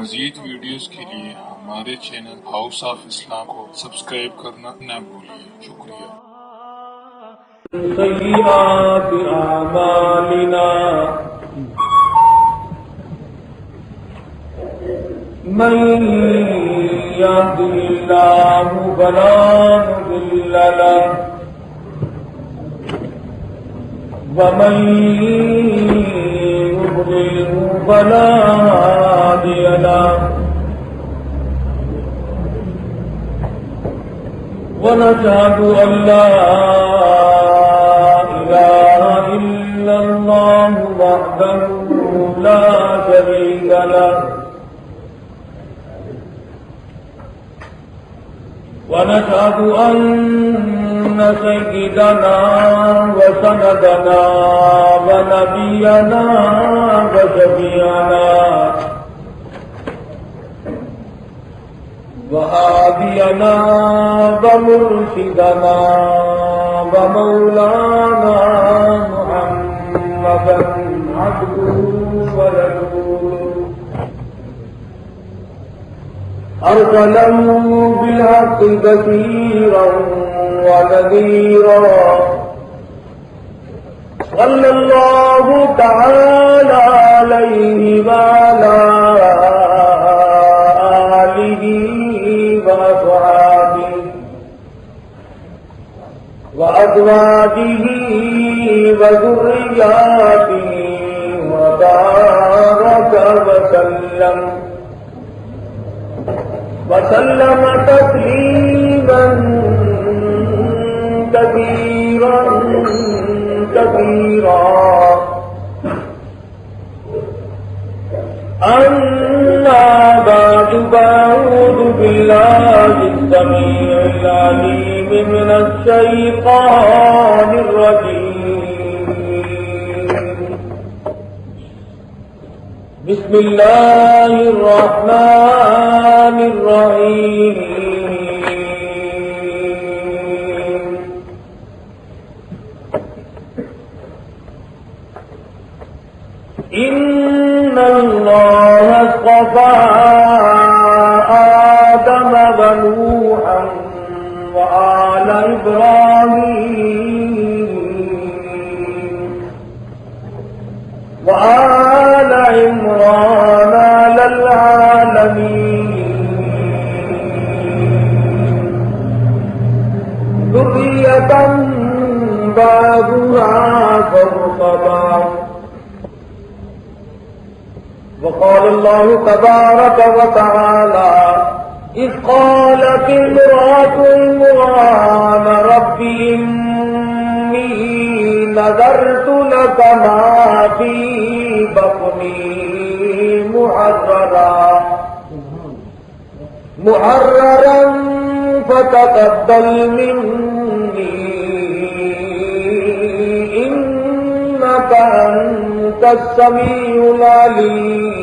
مزید ویڈیوز کے لیے ہمارے چینل ہاؤس آف اسلام کو سبسکرائب کرنا نہ بھولیے۔ شکریہ۔ سیئات اعمالنا من يهده الله فلا مضل له ومن يضلل فلا هادي له ونشهد أن لا إله إلا الله وحده لا شريك له ونشهد أن سيدنا وسندنا ونبينا وشفيعنا وهادينا ومرشدنا ومولانا محمدا عبده ورسوله أرسله بالحق بشيرا ونذيرا صلى الله تعالى عليه وعلى آله وأصحابه وأزواجه وذرياته وبارك وسلم تسليما كثيرا أما بعد فأعوذ بالله السميع العليم من الشيطان الرجيم بسم الله الرحمن الرحيم إن الله اصطفى آدم ونوحا وآل إبراهيم وآل عمران على العالمين ذرية بعضها فوق بعض وقال الله تبارك وتعالى إذ قالت امرأة عمران رب إني نذرت لك ما في بطني محررا فتقبل مني إنك أنت السميع العليم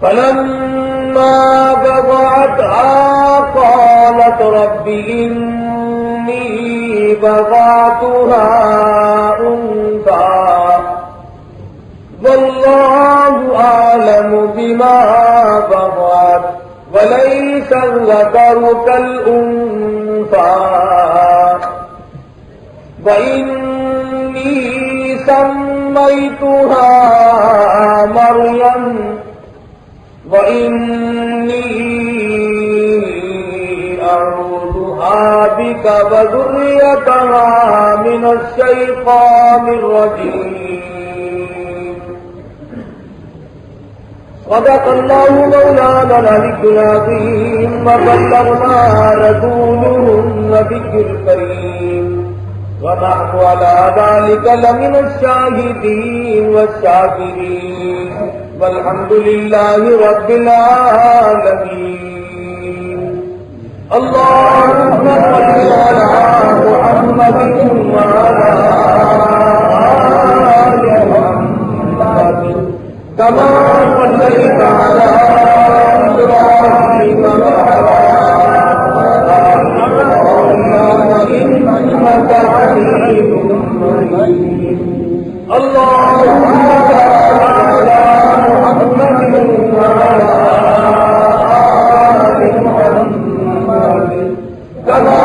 فلما وضعتها قالت رب إني وضعتها أنثى والله أعلم بما وضعت وليس الذكر كالأنثى وإني سميتها مريم وإني أعوذها بك وذريتها من الشيطان الرجيم صدق الله مولانا العلي العظيم وبلغنا رسوله النبي الكريم ونحن على ذلك لمن الشاهدين والشاكرين والحمد لله رب العالمين اللهم صل على محمد وعلى آل محمد كما صليت على إبراهيم وعلى آل إبراهيم إنك حميد مجيد اللهم صل على محمد وعلى آل محمد كما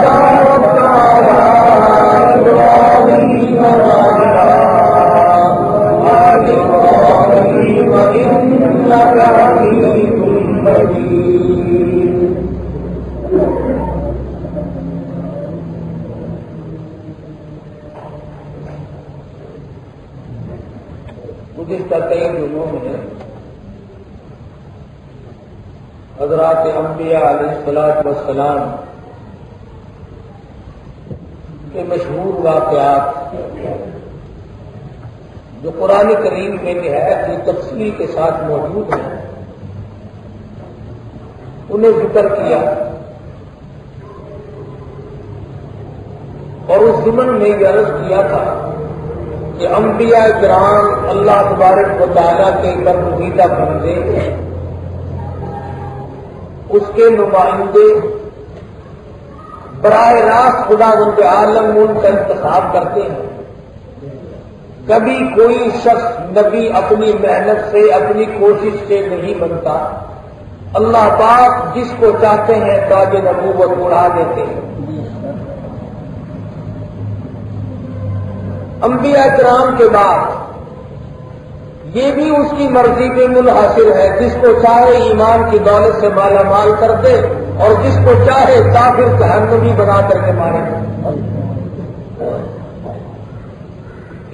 باركت على إبراهيم وعلى آل إبراهيم إنك حميد مجيد. گزشتہ کئی دنوں میں حضرات انبیاء علیہ الصلوۃ والسلام کے مشہور واقعات جو قرآن کریم میں نہایت ہی تفصیل کے ساتھ موجود ہیں انہیں ذکر کیا، اور اس ضمن میں یہ عرض کیا تھا کہ انبیاء کرام اللہ تبارک و تعالیٰ کے برگزیدہ بندے، اس کے نمائندے، براہ راست خداوند عالم ان کا انتخاب کرتے ہیں. کبھی کوئی شخص نبی اپنی محنت سے اپنی کوشش سے نہیں بنتا. اللہ پاک جس کو چاہتے ہیں تاج نبوت اڑا دیتے ہیں. انبیاء کرام کے بعد یہ بھی اس کی مرضی پہ منحصر ہے، جس کو چاہے ایمان کی دولت سے مالا مال کر دے اور جس کو چاہے کافر جہنمی بنا کر کے مارے.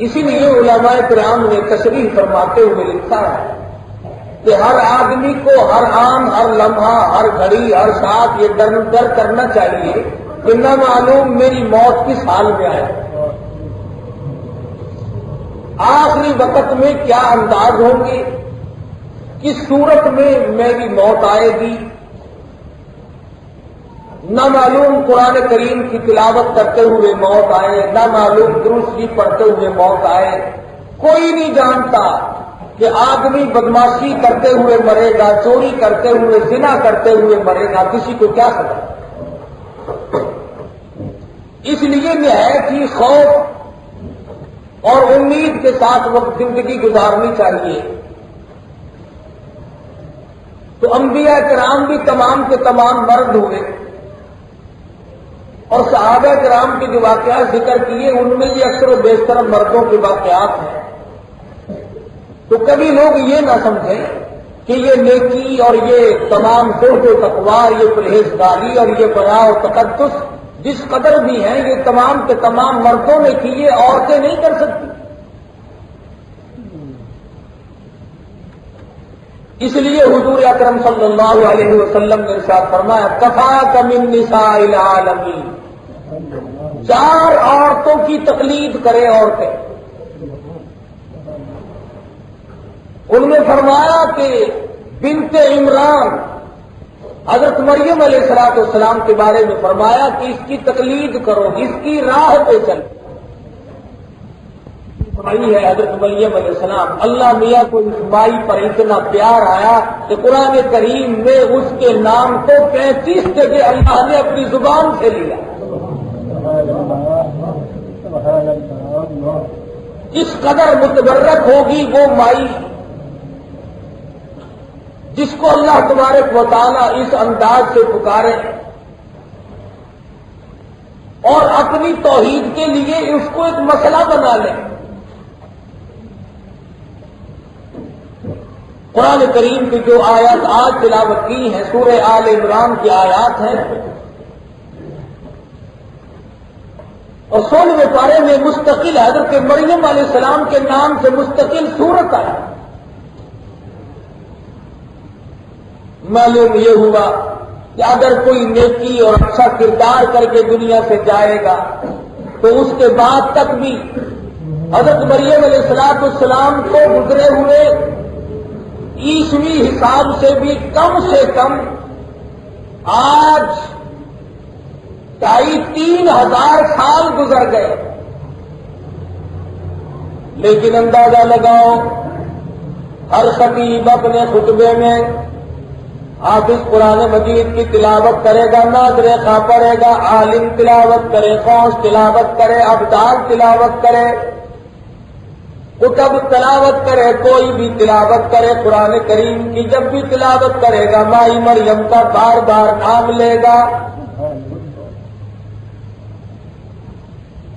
اسی لیے علماء کرام نے تشریح فرماتے ہوئے لکھا ہے کہ ہر آدمی کو ہر آن، ہر لمحہ، ہر گھڑی، ہر ساتھ یہ ڈر کرنا چاہیے کہ نہ معلوم میری موت کس حال میں آئے، آخری وقت میں کیا انداز ہوں گے، کس صورت میں میری موت آئے گی. نہ معلوم قرآن کریم کی تلاوت کرتے ہوئے موت آئے، نہ معلوم درود شریف پڑھتے ہوئے موت آئے. کوئی نہیں جانتا کہ آدمی بدماشی کرتے ہوئے مرے گا، چوری کرتے ہوئے، زنا کرتے ہوئے مرے گا، کسی کو کیا سزا. اس لیے نہایت ہی خوف اور امید کے ساتھ وقت زندگی گزارنی چاہیے. تو انبیاء کرام بھی تمام کے تمام مرد ہوئے، اور صحابہ کرام کے جو واقعات ذکر کیے ان میں یہ اکثر و بیشتر مردوں کے واقعات ہیں. تو کبھی لوگ یہ نہ سمجھیں کہ یہ نیکی اور یہ تمام زہد و تقوی، یہ پرہیزگاری اور یہ بڑا و تقدس جس قدر بھی ہیں یہ تمام کے تمام مردوں نے کیے، عورتیں نہیں کر سکتی. اس لیے حضور اکرم صلی اللہ علیہ وسلم نے ارشاد فرمایا کفاک من نساء العالمین، 4 عورتوں کی تقلید کرے عورتیں. ان میں فرمایا کہ بنت عمران حضرت مریم علیہ السلام کے بارے میں فرمایا کہ اس کی تقلید کرو، اس کی راہ پہ چلو. مائی ہے حضرت مریم علیہ السلام، اللہ میاں کو اس مائی پر اتنا پیار آیا کہ قرآن کریم میں اس کے نام کو 35 جگہ اللہ نے اپنی زبان سے لیا. اس قدر متبرک ہوگی وہ مائی جس کو اللہ تبارک و تعالیٰ اس انداز سے پکارے اور اپنی توحید کے لیے اس کو ایک مسئلہ بنا لے. قرآن کریم کی جو آیات آج تلاوت کی ہیں سورہ آل عمران کی آیات ہیں، اور 16ویں پارے میں مستقل حضرت مریم علیہ السلام کے نام سے مستقل سورت ہے. معلوم یہ ہوا کہ اگر کوئی نیکی اور اچھا کردار کر کے دنیا سے جائے گا تو اس کے بعد تک بھی حضرت مریم علیہ السلام کو گزرے ہوئے عیسوی حساب سے بھی کم سے کم آج 2,500-3,000 سال گزر گئے. لیکن اندازہ لگاؤ، ہر خطیب اپنے خطبے میں حافظ قرآن مجید کی تلاوت کرے گا، نعت خواہ پڑھے گا، عالم تلاوت کرے، غوث تلاوت کرے، ابدال تلاوت کرے، کتب تلاوت کرے، کوئی بھی تلاوت کرے قرآن کریم کی، جب بھی تلاوت کرے گا مائی مریم کا بار بار نام لے گا۔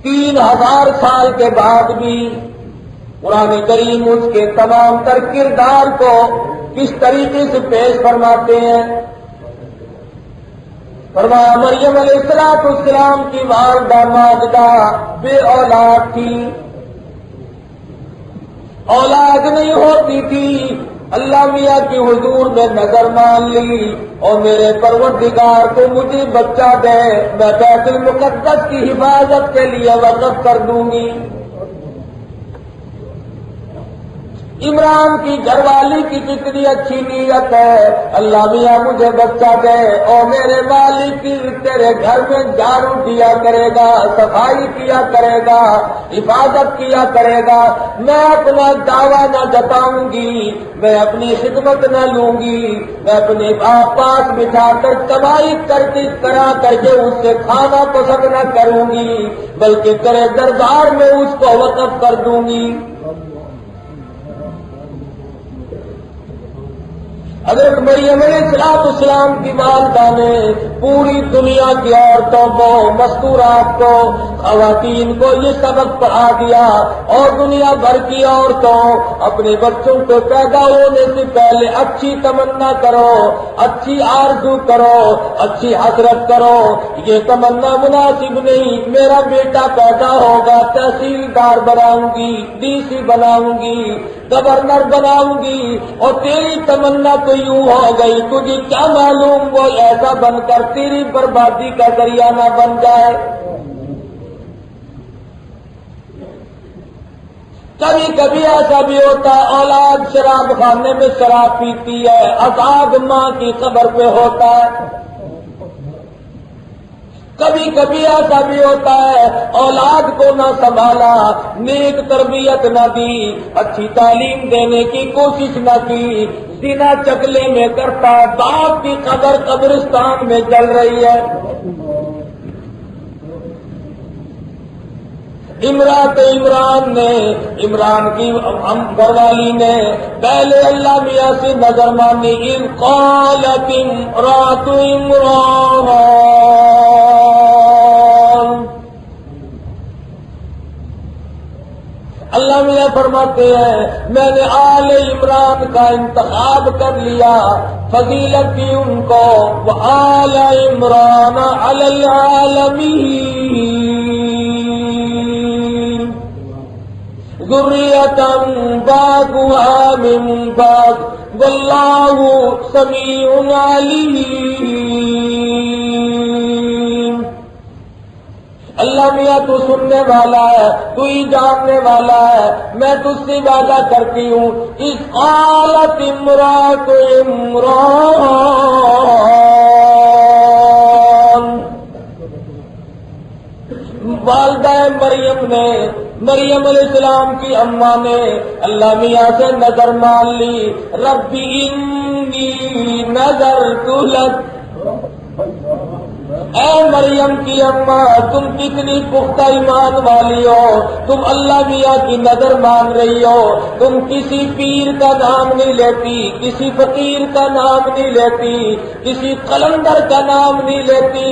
3000 سال کے بعد بھی قرآن کریم اس کے تمام تر کردار کو کس طریقے سے پیش فرماتے ہیں؟ فرمایا مریم علیہ السلام کی والدہ ماجدہ بے اولاد تھی، اولاد نہیں ہوتی تھی، اللہ میاں کی حضور میں نظر مان لی اور میرے پروردگار کو مجھے بچہ دے، میں بیت المقدس کی حفاظت کے لیے وقف کر دوں گی۔ عمران کی گھر والی کی کتنی اچھی نیت ہے، اللہ میاں مجھے بچہ دے اور میرے مالک تیرے گھر میں جھاڑو دیا کرے گا، صفائی کیا کرے گا، حفاظت کیا کرے گا، میں اپنا دعویٰ نہ جتاؤں گی، میں اپنی خدمت نہ لوں گی، میں اپنے پاس بٹھا کر کمائی کرا کر کے اس سے کھانا پسند نہ کروں گی، بلکہ تیرے دربار میں اس کو وقف کر دوں گی۔ حضرت مریم علیہ السلام کی والدہ نے پوری دنیا کی عورتوں کو، مستورات کو، خواتین کو یہ سبق پڑھا دیا، اور دنیا بھر کی عورتوں اپنے بچوں کو پیدا ہونے سے پہلے اچھی تمنا کرو، اچھی آرزو کرو، اچھی حسرت کرو، یہ تمنا مناسب نہیں میرا بیٹا پیدا ہوگا تحصیلدار بناؤں گی، ڈی سی بناؤں گی، گورنر بناؤں گی، اور تیری تمنا تو یوں ہو گئی، تجھے کیا معلوم وہ ایسا بن کر تیری بربادی کا ذریعہ نہ بن جائے۔ کبھی کبھی ایسا بھی ہوتا ہے اولاد شراب خانے میں شراب پیتی ہے، عذاب ماں کی قبر پہ ہوتا ہے۔ کبھی کبھی ایسا بھی ہوتا ہے اولاد کو نہ سنبھالا، نیک تربیت نہ دی، اچھی تعلیم دینے کی کوشش نہ کی، زنا چکلے میں کرتا ہے، باپ کی قبر قبرستان میں جل رہی ہے۔ عمران کی گھر والی نے پہلے اللہ میاں سے نظر مانی، اذ قالت امرأۃ عمران، اللہ میاں فرماتے ہیں میں نے آل عمران کا انتخاب کر لیا، فضیلت دی ان کو، وآل عمران علی العالمین ذریۃ بعضها من بعض واللہ سمیع علیم۔ اللہ میاں تو سننے والا ہے، تو ہی جاننے والا ہے، میں تجھ سے وعدہ کرتی ہوں۔ اذ قالت امرأۃ عمران، والدہ مریم نے، مریم علیہ السلام کی اماں نے اللہ میاں سے نظر مان لی، ربی انی نذرت لک، اے مریم کی اماں تم کتنی پختہ ایمان والی ہو، تم اللہ میاں کی نظر مان رہی ہو، تم کسی پیر کا نام نہیں لیتی، کسی فقیر کا نام نہیں لیتی، کسی قلندر کا نام نہیں لیتی،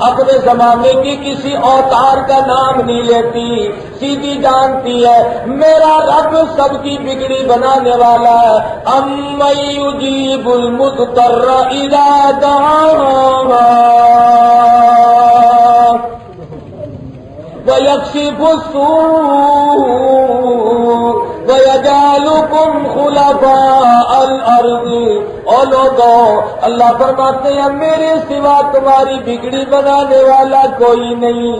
اپنے زمانے کی کسی اوتار کا نام نہیں لیتی، سیدھی جانتی ہے میرا رب سب کی بگڑی بنانے والا ہے۔ امن یجیب المضطر اذا دعاہ وَيَكْشِفُ السُّوءَ وَيَجْعَلُكُمْ خُلَفَاءَ الْأَرْضِ۔ اور لوگوں اللہ فرماتے ہیں میرے سوا تمہاری بگڑی بنانے والا کوئی نہیں،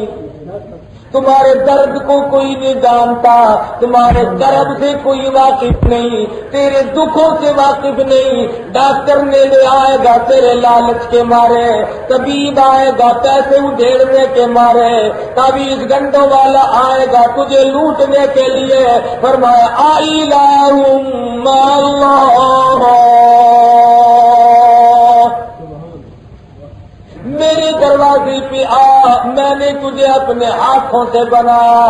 تمہارے درد کو کوئی نہیں جانتا، تمہارے کرب سے کوئی واقف نہیں، تیرے دکھوں سے واقف نہیں۔ ڈاکٹر لے آئے گا تیرے لالچ کے مارے، طبیب آئے گا پیسے ادھیڑنے کے مارے، تعویذ گنڈوں والا آئے گا تجھے لوٹنے کے لیے۔ فرمایا الہ مع اللہ، میرے دروازے پہ آ، میں نے تجھے اپنے ہاتھوں سے بنایا،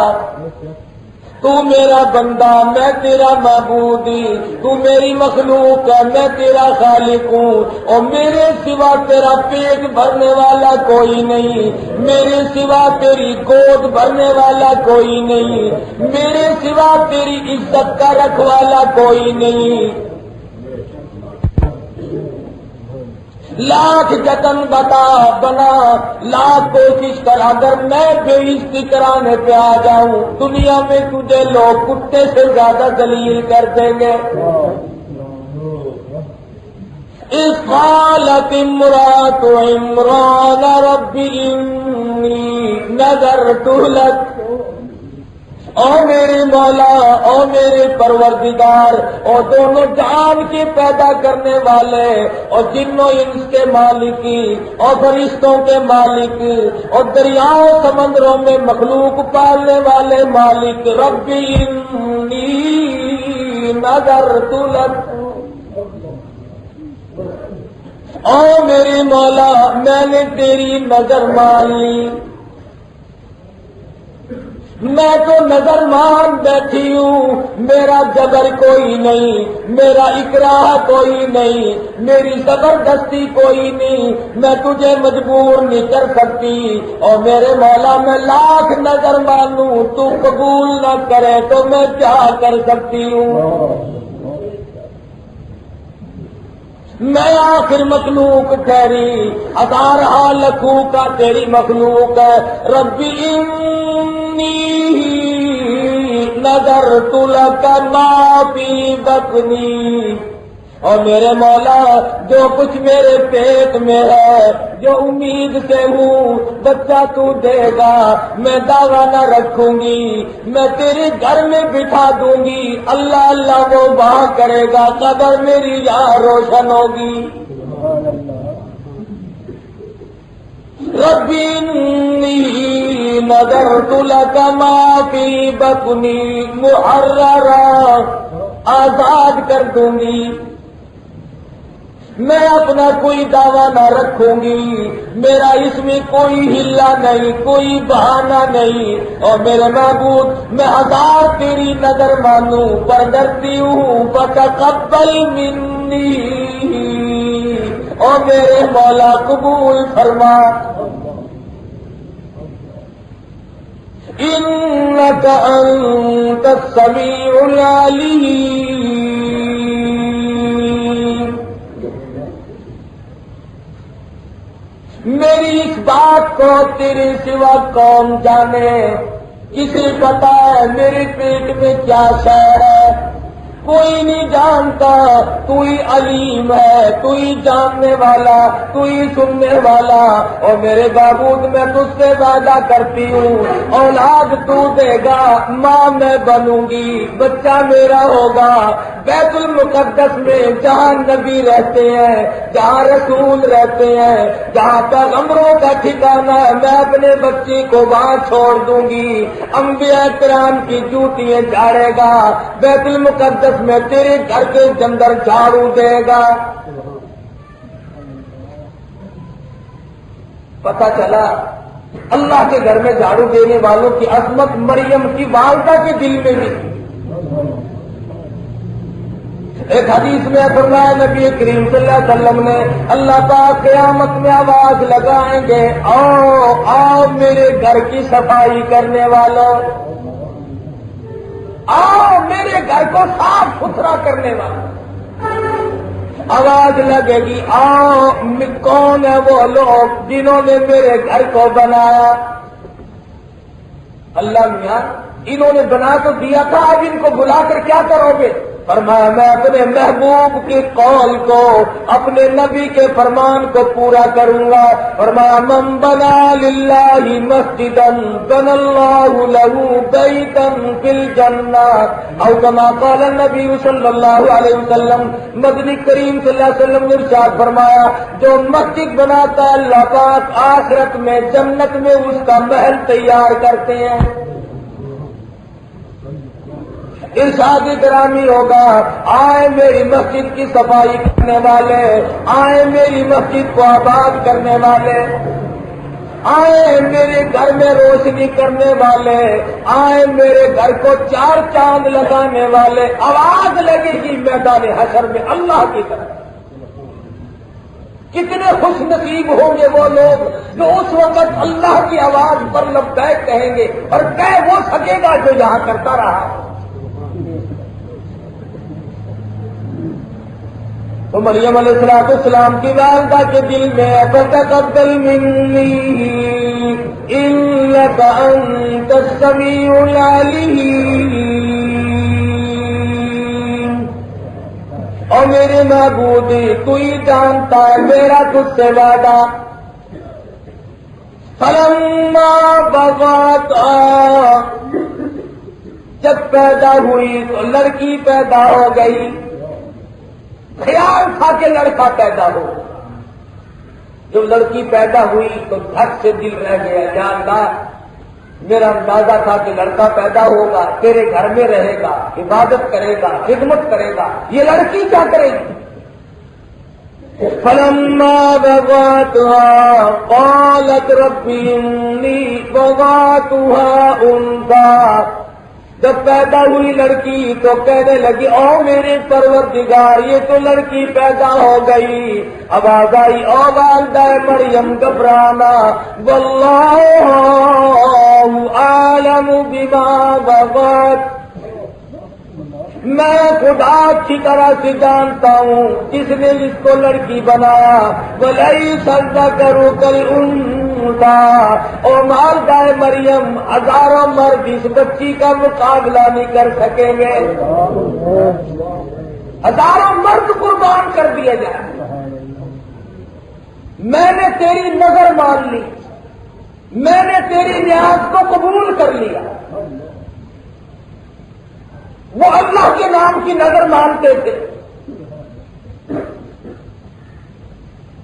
تو میرا بندہ میں تیرا معبود، تو میری مخلوق ہے میں تیرا خالق ہوں، اور میرے سوا تیرا پیٹ بھرنے والا کوئی نہیں، میرے سوا تیری گود بھرنے والا کوئی نہیں، میرے سوا تیری عزت کا رکھوالا کوئی نہیں۔ لاکھ جتن بنا لاکھ کوشش کر، اگر میں بے عزتی کرانے پہ آ جاؤں دنیا میں تجھے لوگ کتے سے زیادہ ذلیل کر دیں گے۔ اذ قالت امرأة عمران رب انی نذرت لک، او میرے مولا او میرے پروردگار، اور دونوں جان کے پیدا کرنے والے اور جنوں انس کے مالک اور فرشتوں کے مالک اور دریاؤں سمندروں میں مخلوق پالنے والے مالک، رب انی نذرت لک، او میرے مولا میں نے تیری نظر مان لی، میں تو نظر مان بیٹھی ہوں، میرا جبر کوئی نہیں، میرا اکراہ کوئی نہیں، میری زبردستی کوئی نہیں، میں تجھے مجبور نہیں کر سکتی، اور میرے مولا میں لاکھ نظر مانوں تو قبول نہ کرے تو میں کیا کر سکتی ہوں؟ میں آخر مخلوق ٹھہری، ہزارہ لکھوں کا تیری مخلوق ہے، ربی انی نذرت لک ما فی بطنی، اور میرے مولا جو کچھ میرے پیٹ میں ہے، جو امید سے ہوں بچہ تو دے گا، میں دعویٰ نہ رکھوں گی، میں تیرے گھر میں بٹھا دوں گی، اللہ اللہ وہ وہاں کرے گا، قبر میری یہاں روشن ہوگی۔ رب انی نذرت لک ما فی بطنی محررا، آزاد کر دوں گی، میں اپنا کوئی دعویٰ نہ رکھوں گی، میرا اس میں کوئی ہلا نہیں، کوئی بہانہ نہیں، اور میرے معبود میں ہزار تیری نظر مانوں پر ڈرتی ہوں، فتقبل منی، اور میرے مولا قبول فرما، انک انت السمیع العلیم۔ میری اس بات کو تیرے سوا کون جانے، کسے پتا ہے میرے پیٹ میں کیا شے ہے، کوئی نہیں جانتا، تو ہی علیم ہے، تو ہی جاننے والا، تو ہی سننے والا، اور میرے معبود میں تجھ سے وعدہ کرتی ہوں، اولاد تو دے گا، ماں میں بنوں گی، بچہ میرا ہوگا، بیت المقدس میں جہاں نبی رہتے ہیں، جہاں رسول رہتے ہیں، جہاں پیغمبروں کا ٹھکانہ ہے، میں اپنے بچے کو وہاں چھوڑ دوں گی، انبیاء کرام کی جوتیاں جھاڑے گا، بیت المقدس میں تیرے گھر کے اندر جھاڑو دے گا۔ پتہ چلا اللہ کے گھر میں جھاڑو دینے والوں کی عظمت مریم کی والدہ کے دل میں بھی۔ ایک حدیث میں فرمایا نبی کریم صلی اللہ علیہ وسلم نے، اللہ پاک قیامت میں آواز لگائیں گے، آؤ آؤ میرے گھر کی صفائی کرنے والوں، آؤ میرے گھر کو صاف ستھرا کرنے والا۔ آواز لگے گی، آؤ کون ہے وہ لوگ جنہوں نے میرے گھر کو بنایا؟ اللہ میاں انہوں نے بنا تو دیا تھا، اب ان کو بلا کر کیا کرو گے؟ فرمایا میں اپنے محبوب کے قول کو، اپنے نبی کے فرمان کو پورا کروں گا۔ فرمایا من بنا للہ مسجدا بنى اللہ لہ بیتا فی الجنہ، او کما قال النبی صلی اللہ علیہ وسلم، مدنی کریم صلی اللہ علیہ وسلم نے ارشاد فرمایا جو مسجد بناتا ہے اللہ پاک آخرت میں جنت میں اس کا محل تیار کرتے ہیں۔ ارشاد گرامی ہوگا، آئے میری مسجد کی صفائی کرنے والے، آئے میری مسجد کو آباد کرنے والے۔ آئے میرے گھر میں روشنی کرنے والے، آئے میرے گھر کو 4 چاند لگانے والے، آواز لگے گی میدان حشر میں اللہ کی طرف۔ کتنے خوش نصیب ہوں گے وہ لوگ جو اس وقت اللہ کی آواز پر لبیک کہیں گے، اور کہہ وہ سکے گا جو یہاں کرتا رہا۔ تو مریم علیہ السلام کی والدہ کے دل میں فتقبل منی انک انت السمیع العلیم، اور میرے معبود تو ہی جانتا ہے میرا تجھ سے وعدہ۔ فلما بغت، جب پیدا ہوئی تو لڑکی پیدا ہو گئی، خیال تھا کہ لڑکا پیدا ہو۔ جب لڑکی پیدا ہوئی تو دھک سے دل رہ گیا، یا اللہ میرا اندازہ تھا کہ لڑکا پیدا ہوگا، تیرے گھر میں رہے گا، عبادت کرے گا، خدمت کرے گا، یہ لڑکی کیا کرے گی؟ فلما وضعتها قالت رب انی وضعتها انثى، جب پیدا ہوئی لڑکی تو کہنے لگی او میرے پروردگار یہ تو لڑکی پیدا ہو گئی۔ آواز آئی او والدہ مریم گھبرانا، واللہ عالم بما وضعت، میں خدا اچھی طرح سے جانتا ہوں جس نے اس کو لڑکی بنایا۔ وَلَيْسَ الذَّكَرُ كَالْأُنثَىٰ، اور والدہ مریم ہزاروں مرد اس بچی کا مقابلہ نہیں کر سکیں گے، ہزاروں مرد قربان کر دیے جائیں۔ میں نے تیری نظر مان لی، میں نے تیری نیاز کو قبول کر لیا۔ وہ اللہ کے نام کی نظر مانتے تھے۔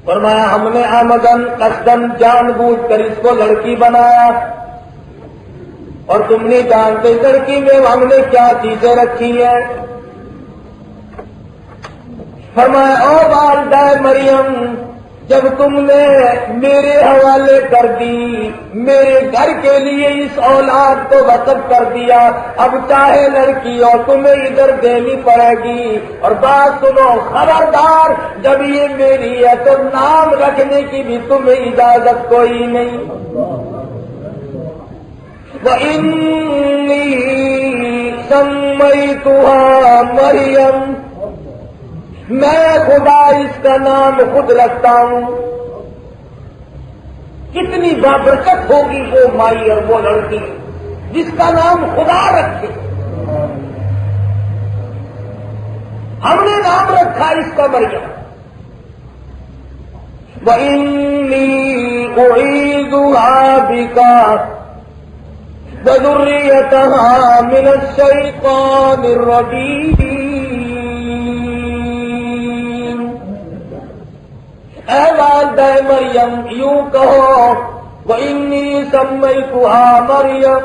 فرمایا ہم نے آمدن قصدن جان بوجھ کر اس کو لڑکی بنایا، اور تم نہیں جانتے لڑکی میں ہم نے کیا چیزیں رکھی ہیں۔ فرمایا او والدہ مریم جب تم نے میرے حوالے کر دی، میرے گھر کے لیے اس اولاد کو وقف کر دیا، اب چاہے لڑکی ہو تمہیں ادھر دینی پڑے گی۔ اور بات سنو خبردار، جب یہ میری ہے تو نام رکھنے کی بھی تمہیں اجازت کوئی نہیں۔ وَإِنِّي سَمَّيْتُهَا مَرْيَمَ، میں خدا اس کا نام خود رکھتا ہوں۔ کتنی بابرکت ہوگی وہ مائی اور وہ لڑکی جس کا نام خدا رکھے۔ ہم نے نام رکھا اس کا مریم۔ وَإِنِّي أُعِيذُهَا بِكَ وَذُرِّيَّتَهَا مِنَ الشَّيْطَانِ الرَّجِيمِ، اے والدہ مریم یوں کہو وَإِنِّي سَمَّيْتُهَا مَرْيَمَ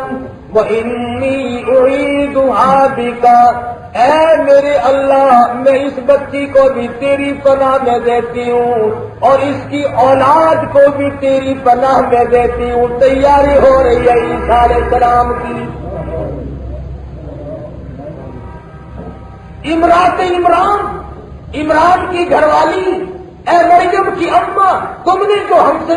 وَإِنِّي أُعِيذُهَا بِكَ، اے میرے اللہ میں اس بچی کو بھی تیری پناہ میں دیتی ہوں اور اس کی اولاد کو بھی تیری پناہ میں دیتی ہوں۔ تیاری ہو رہی ہے عیسیٰ علیہ السلام کی۔ عمران کی گھر والی، اے مریم کی اماں تم نے جو ہم سے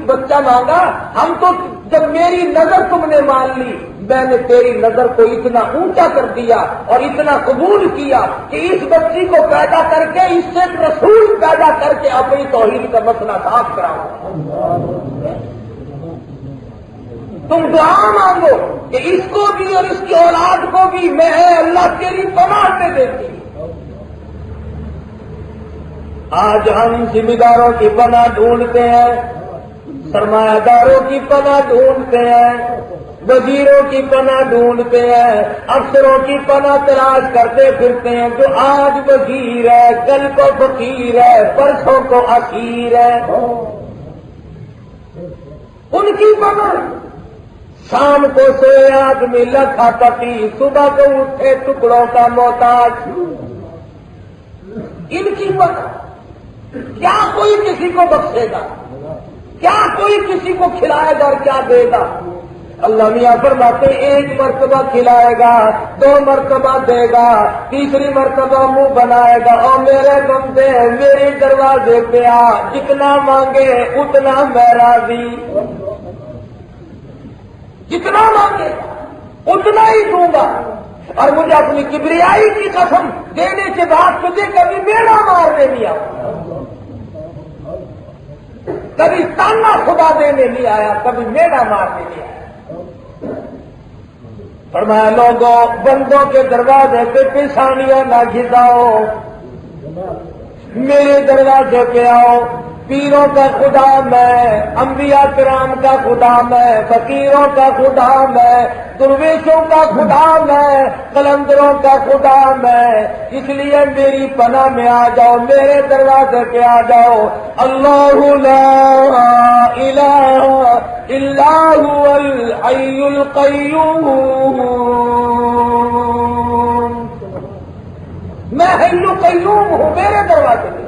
بچہ مانگا، ہم تو جب میری نظر تم نے مان لی، میں نے تیری نظر کو اتنا اونچا کر دیا اور اتنا قبول کیا کہ اس بچی کو پیدا کر کے اس سے رسول پیدا کر کے اپنی توحید کا مسئلہ صاف کراؤ۔ تم دعا مانگو کہ اس کو بھی اور اس کی اولاد کو بھی میں اللہ تیری پناہ میں دیتی۔ آج ہم ذمہ داروں کی پناہ ڈھونڈتے ہیں، سرمایہ داروں کی پناہ ڈھونڈتے ہیں، وزیروں کی پناہ ڈھونڈتے ہیں، افسروں کی پناہ تلاش کرتے پھرتے ہیں، جو آج وزیر ہے کل کو فقیر ہے پرسوں کو اسیر ہے۔ ان کی پناہ، شام کو سوئے آدمی لکھا تقی، صبح کو اٹھے ٹکڑوں کا محتاج۔ ان کی پناہ کیا کوئی کسی کو بخشے گا؟ کیا کوئی کسی کو کھلائے گا اور کیا دے گا؟ اللہ میاں فرماتے ایک مرتبہ کھلائے گا، 2 مرتبہ دے گا، تیسری مرتبہ منہ بنائے گا، اور میرے بندے میرے دروازے پہ آ، جتنا مانگے اتنا میں راضی، جتنا مانگے اتنا ہی دوں گا، اور مجھے اپنی کبریائی کی قسم دینے کے بعد تجھے کبھی میرا مارنے نہیں آیا، کبھی تانا خدا دینے نہیں آیا، کبھی میرا مارنے نہیں آیا۔ فرمایا لوگوں بندوں کے دروازے پہ پیشانیاں نہ گھساؤ، میرے دروازے پہ آؤ، پیروں کا خدا میں، انبیاء کرام کا خدا میں، فقیروں کا خدا میں، درویشوں کا خدا میں، قلندروں کا خدا میں، اس لیے میری پناہ میں آ جاؤ، میرے دروازے پہ آ جاؤ۔ اللہ لا الہ الا هو الحی القیوم، میں حی قیوم ہوں، میرے دروازے پہ۔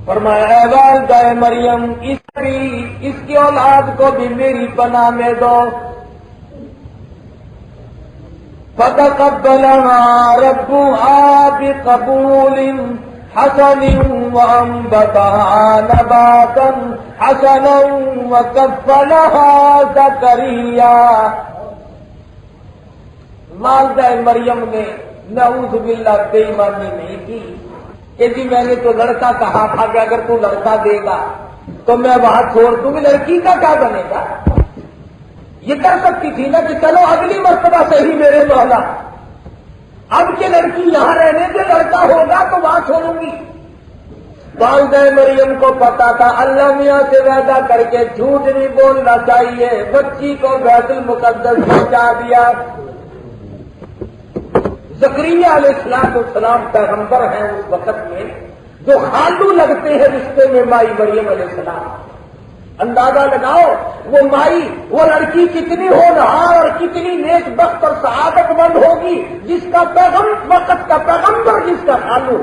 فرمایا اے والدہ مریم اس کی اولاد کو بھی میری پناہ میں دو۔ فتقبلها ربها بقبول حسن وانبتها نباتا حسنا وكفلها زكريا۔ والدہ مریم نے نعوذ باللہ بے ایمانی نہیں کی کہ جی میں نے تو لڑکا کہا تھا کہ اگر تو لڑکا دے گا تو میں وہاں چھوڑ دوں گی، لڑکی کا کیا بنے گا؟ یہ کر سکتی تھی نا کہ چلو اگلی مرتبہ صحیح میرے مولا، اب کہ لڑکی یہاں رہنے سے لڑکا ہوگا تو وہاں چھوڑوں گی۔ والدہ مریم کو پتا تھا اللہ میاں سے وعدہ کر کے جھوٹ نہیں بولنا چاہیے، بچی کو بیت المقدس پہنچا دیا۔ زکریا علیہ السلام پیغمبر ہیں اس وقت میں، جو خالو لگتے ہیں رشتے میں مائی مریم علیہ السلام۔ اندازہ لگاؤ وہ مائی، وہ لڑکی کتنی ہونہار اور کتنی نیک بخت اور سعادت مند ہوگی جس کا وقت کا پیغمبر جس کا خالو۔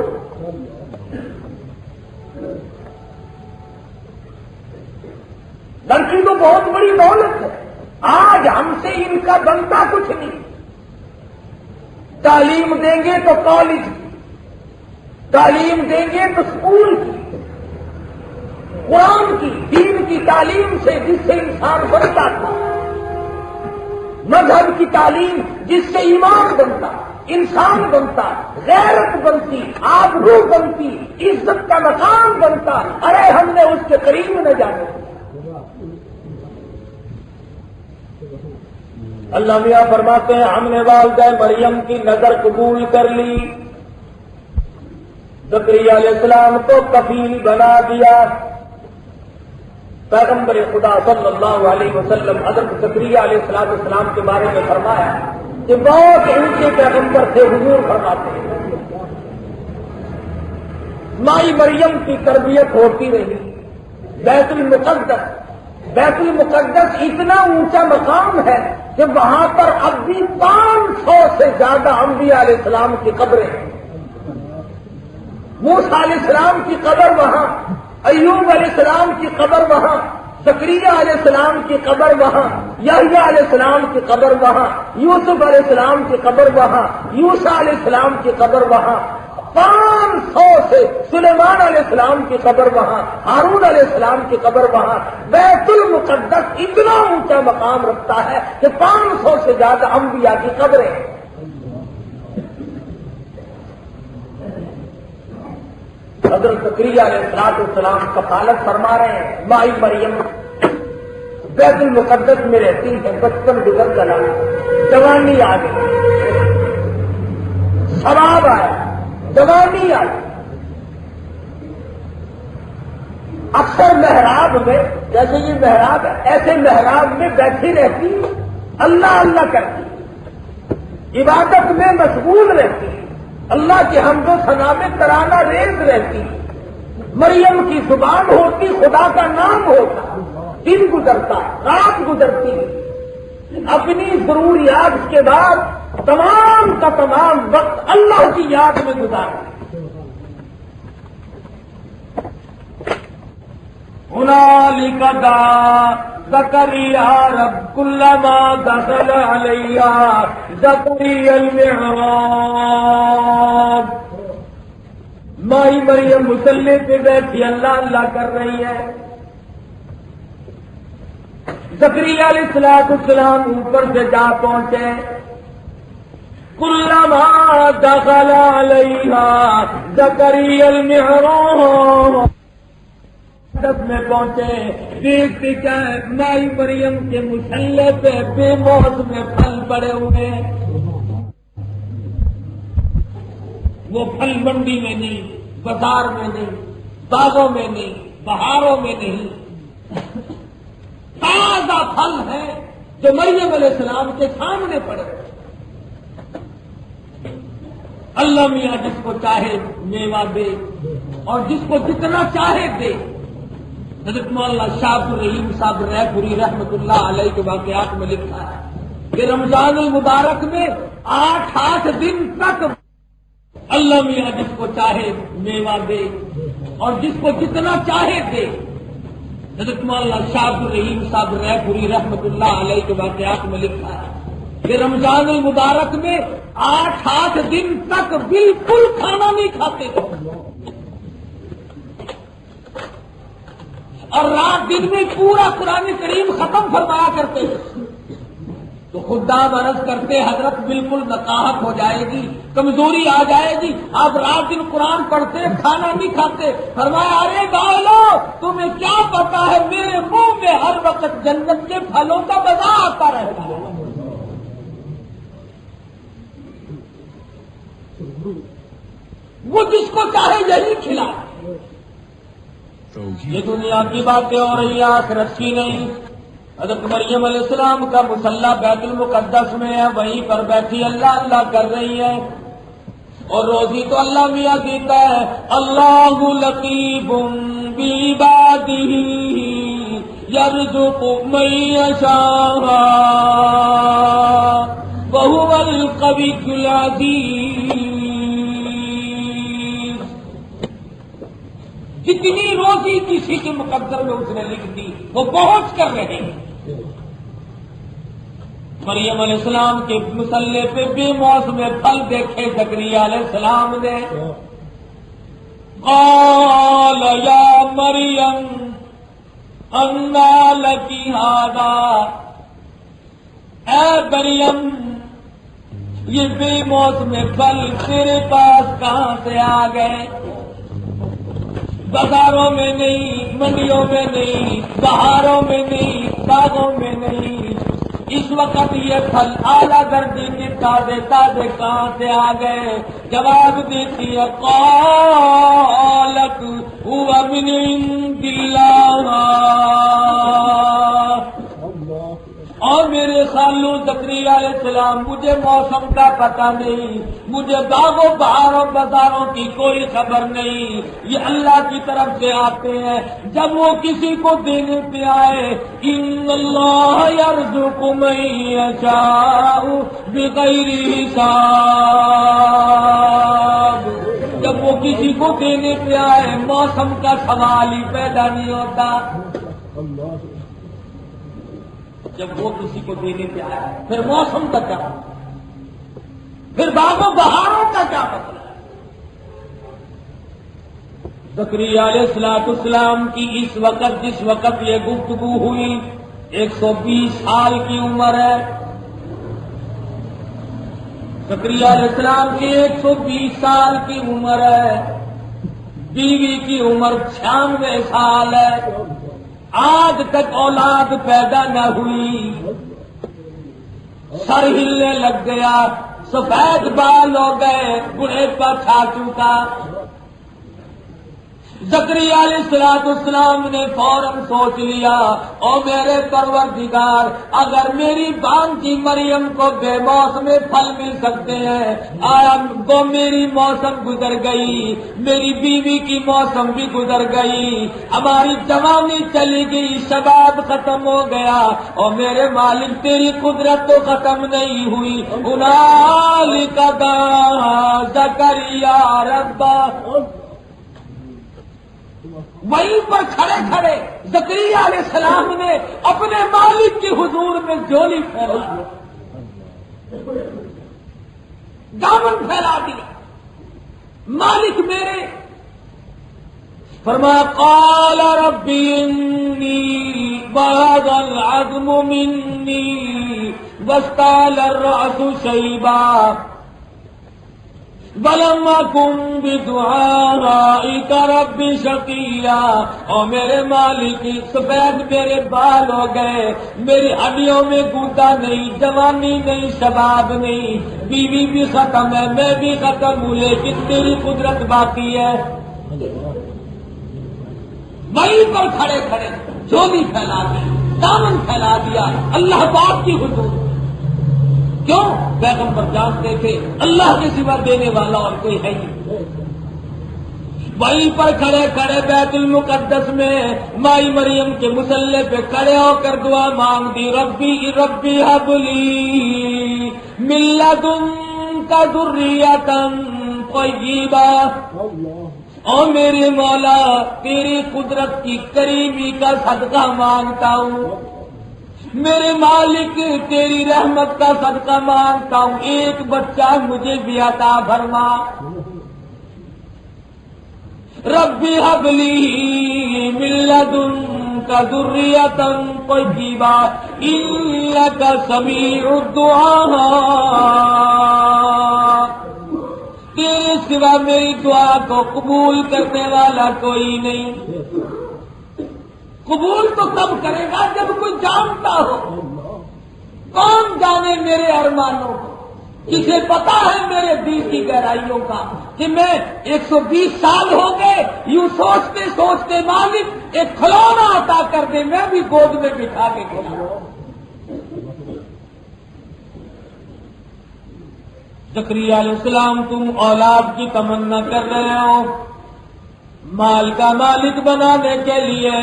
لڑکی تو بہت بڑی دولت ہے، آج ہم سے ان کا بنتا کچھ نہیں۔ تعلیم دیں گے تو کالج کی، تعلیم دیں گے تو اسکول کی، قرآن کی، دین کی تعلیم سے جس سے انسان بنتا تھا، مذہب کی تعلیم جس سے ایمان بنتا، انسان بنتا، غیرت بنتی، آبرو بنتی، عزت کا مقام بنتا۔ ارے ہم نے اس کے قریب نہ جانے۔ اللہ میاں فرماتے ہیں ہم نے والدہ مریم کی نظر قبول کر لی، زکریا علیہ السلام کو کفیل بنا دیا۔ پیغمبر خدا صلی اللہ علیہ وسلم حضرت زکریا علیہ السلام کے بارے میں فرمایا کہ بہت اونچے پیغمبر تھے، حضور فرماتے ہیں مائی مریم کی تربیت ہوتی رہی۔ بیت المقدس اتنا اونچا مقام ہے کہ وہاں پر اب بھی 500 سے زیادہ انبیاء علیہ السلام کی قبریں ہیں۔ موسیٰ علیہ السلام کی قبر وہاں، ایوب علیہ السلام کی قبر وہاں، زکریا علیہ السلام کی قبر وہاں، یحییٰ علیہ السلام کی قبر وہاں، یوسف علیہ السلام کی قبر وہاں، یوسیٰ علیہ السلام کی قبر وہاں، 500 سے سلیمان علیہ السلام کی قبر وہاں، ہارون علیہ السلام کی قبر وہاں۔ بیت المقدس اتنا اونچا مقام رکھتا ہے کہ 500 سے زیادہ انبیاء کی قبریں ہیں۔ حضرت زکریا علیہ السلام کفالت فرما رہے ہیں مائی مریم بیت المقدس میں رہتی ہے، بچپن گزر چلا، جوانی آ گئی، شباب آیا، جوانی آئی، اکثر محراب میں، جیسے یہ محراب ہے ایسے محراب میں بیٹھی رہتی، اللہ اللہ کرتی، عبادت میں مشغول رہتی، اللہ کے حمد و ثنا میں ترانہ ریز رہتی۔ مریم کی زبان ہوتی، خدا کا نام ہوتا، دن گزرتا، رات گزرتی، اپنی ضروریات کے بعد تمام کا تمام وقت اللہ کی یاد میں گزارتی۔ هنالك دعا زكريا رب كلما دخل عليها زكريا المحراب. مائی مریم مصلی پہ بیٹھی اللہ اللہ کر رہی ہے. زکریا علیہ السلام اوپر سے جا پہنچے. کلما دخل علیہا زکریا المحراب میں پہنچے. دیکھتے کیا مائی مریم کے مصلی پہ بے موسم پھل پڑے ہوئے. وہ پھل منڈی میں نہیں، بازار میں نہیں، باغوں میں نہیں، بہاروں میں نہیں، تازہ پھل ہے جو مریم علیہ السلام کے سامنے پڑے. اللہ میاں جس کو چاہے میوہ دے اور جس کو جتنا چاہے دے. حضرت مولانا شاہ عبد الرحیم صاحب رائے پوری رحمت اللہ علیہ کے واقعات میں لکھا ہے کہ رمضان المبارک میں 8 دن تک اللہ میاں جس کو چاہے میوہ دے اور جس کو جتنا چاہے دے. حضرت مولانا شاہ عبد الرحیم صاحب رائے پوری رحمت اللہ علیہ کے واقعات میں لکھا ہے کہ رمضان المبارک میں 8 دن تک بالکل کھانا نہیں کھاتے تھے اور رات دن میں پورا قرآن کریم ختم فرمایا کرتے تھے. تو خدام عرض کرتے حضرت بالکل نقاہت ہو جائے گی، کمزوری آ جائے گی، آپ رات دن قرآن پڑھتے کھانا نہیں کھاتے. فرمایا ارے گالو تمہیں کیا پتا ہے میرے منہ میں ہر وقت جنت کے پھلوں کا مزہ آتا رہتا ہے. وہ جس کو چاہے یہی کھلائے. یہ دنیا کی باتیں ہو رہی ہیں، آخرت کی نہیں. حضرت مریم علیہ السلام کا مصلی بیت المقدس میں ہے، وہیں پر بیٹھی اللہ اللہ کر رہی ہے. اور روزی تو اللہ میاں دیتا ہے. اللہ لطیف بعبادہ یرزق من یشاء وہو القوی العزیز. جتنی روزی کسی کے مقدر میں اس نے لکھ دی وہ پہنچ کر رہے ہیں. مریم علیہ السلام کے مصلی پہ بے موسم پھل دیکھے زکریا علیہ السلام نے. قال یا مریم انا لکی ھذا. اے مریم یہ بے موسم پھل تیرے پاس کہاں سے آ گئے؟ بازاروں میں نہیں، منڈیوں میں نہیں، بہاروں میں نہیں، باغوں میں نہیں. اس وقت یہ پھل اعلیٰ درجے کے تازے تازے کہاں سے آ گئے؟ جواب دیتی ہے قالت هو من عند اللہ. اور میرے خالو زکریا علیہ السلام مجھے موسم کا پتہ نہیں، مجھے باغوں بہاروں بازاروں کی کوئی خبر نہیں. یہ اللہ کی طرف سے آتے ہیں. جب وہ کسی کو دینے پہ آئے ان اللہ یرزق من یشاء بغیر حساب. جب وہ کسی کو دینے پہ آئے موسم کا سوال ہی پیدا نہیں ہوتا. جب وہ کسی کو دینے پہ آیا پھر موسم کا کیا مطلب؟ پھر باغوں بہاروں کا کیا مطلب؟ زکریا علیہ السلام کی اس وقت جس وقت یہ گفتگو ہوئی 120 سال کی عمر ہے. زکریا علیہ السلام کی 120 سال کی عمر ہے. بیوی کی عمر 96 سال ہے. آج تک اولاد پیدا نہ ہوئی. سر ہلنے لگ گیا، سفید بال ہو گئے، بڑھے پر چھا چکا. زکریا علیہ السلام نے فوراً سوچ لیا او میرے پروردگار اگر میری بانجی مریم کو بے موسم پھل مل سکتے ہیں آیا تو میری موسم گزر گئی، میری بیوی کی موسم بھی گزر گئی، ہماری جوانی چلی گئی، شباب ختم ہو گیا اور میرے مالک تیری قدرت تو ختم نہیں ہوئی. ہنالک دعا زکریا ربہ. وہیں پر کھڑے کھڑے زکریا علیہ السلام نے اپنے مالک کے حضور میں جولی پھیلا دامن پھیلا دیا. مالک میرے فرمایا قال ربی انی بلغ العظم منی واستعل الرأس شیبا ولم اکن بدعائک رب شقیا. اور میرے مالک سفید میرے بال ہو گئے، میری ہڈیوں میں گودا نہیں، جوانی نہیں، شباب نہیں، بیوی بھی ختم ہے، میں بھی ختم ہوں، لیکن تیری قدرت باقی ہے. وہیں پر کھڑے کھڑے جولی پھیلا دی، دامن پھیلا دیا اللہ پاک کی حضور. کیوں؟ پیغمبر جانتے تھے اللہ کے سوا دینے والا اور کوئی ہے نہیں. وہیں پر کھڑے کھڑے بیت المقدس میں مائی مریم کے مصلے پہ کھڑے ہو کر دعا مانگ دی، ربی ربی حب لی من لدنک ذریۃ طیبہ. او میرے مولا تیری قدرت کی کریمی کا صدقہ مانگتا ہوں، میرے مالک تیری رحمت کا صدقہ مانگتا ہوں، ایک بچہ مجھے بھی عطا فرما. ربی حب لی من لدنک ذریۃ طیبہ انک سمیع الدعاء. تیرے سوا میری دعا کو قبول کرنے والا کوئی نہیں. قبول تو تب کرے گا جب کوئی جانتا ہو. کون جانے میرے ارمانوں کو؟ کسے پتا ہے میرے دل کی گہرائیوں کا کہ میں 120 سال ہو گئے یوں سوچتے سوچتے مالک ایک کھلونا عطا کر دے میں بھی گود میں بٹھا کے کھلاؤں. زکریا علیہ السلام تم اولاد کی تمنا کر رہے ہو، مال کا مالک بنانے کے لیے،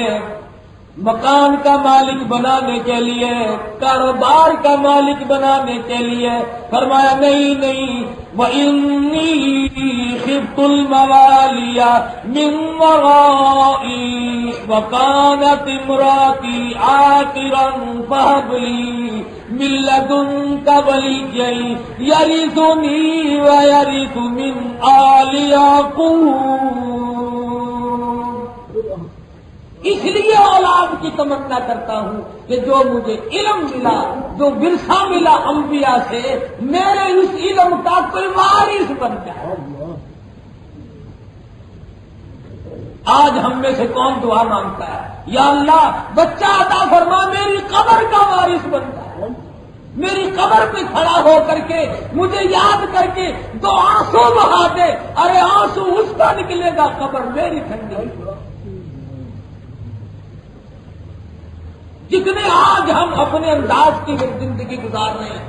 مکان کا مالک بنانے کے لیے، کاروبار کا مالک بنانے کے لیے. فرمایا نہیں نہیں، وَإِنِّي خِفْتُ الْمَوَالِيَ مِنْ وَرَائِي وَكَانَتِ امْرَأَتِي عَاقِرًا فَهَبْ لِي مِن لَّدُنكَ وَلِيًّا يَرِثُنِي وَيَرِثُ مِنْ آلِ يَعْقُوبَ. اس لیے اولاد کی تمنا کرتا ہوں کہ جو مجھے علم ملا، جو ورثہ ملا انبیاء سے، میرے اس علم کا کوئی وارث بن جائے. آج ہم میں سے کون دعا مانگتا ہے یا اللہ بچہ عطا فرما، میری قبر کا وارث بن جائے، میری قبر پہ کھڑا ہو کر کے مجھے یاد کر کے 2 آنسو بہا دے. ارے آنسو اس کا نکلے گا، قبر میری ٹھنڈی. جتنے آج ہم اپنے انداز کی زندگی گزار رہے ہیں،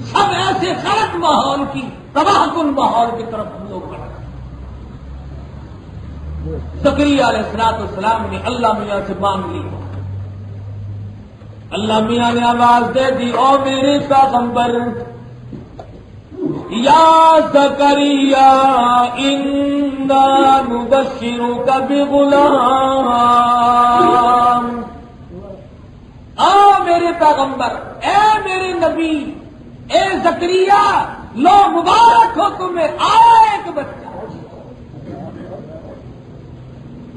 سب ایسے غلط ماحول کی، تباہ کن ماحول کی طرف ہم لوگ بڑھ رہے ہیں. زکریا علیہ السلام نے اللہ میاں سے مانگ لی. اللہ میاں نے آواز دے دی، او میرے پیغمبر یا زکریا انا نبشرک بغلام. میرے پیغمبر، اے میرے نبی، اے زکریا، لو مبارک ہو تمہیں، آیا ایک بچہ.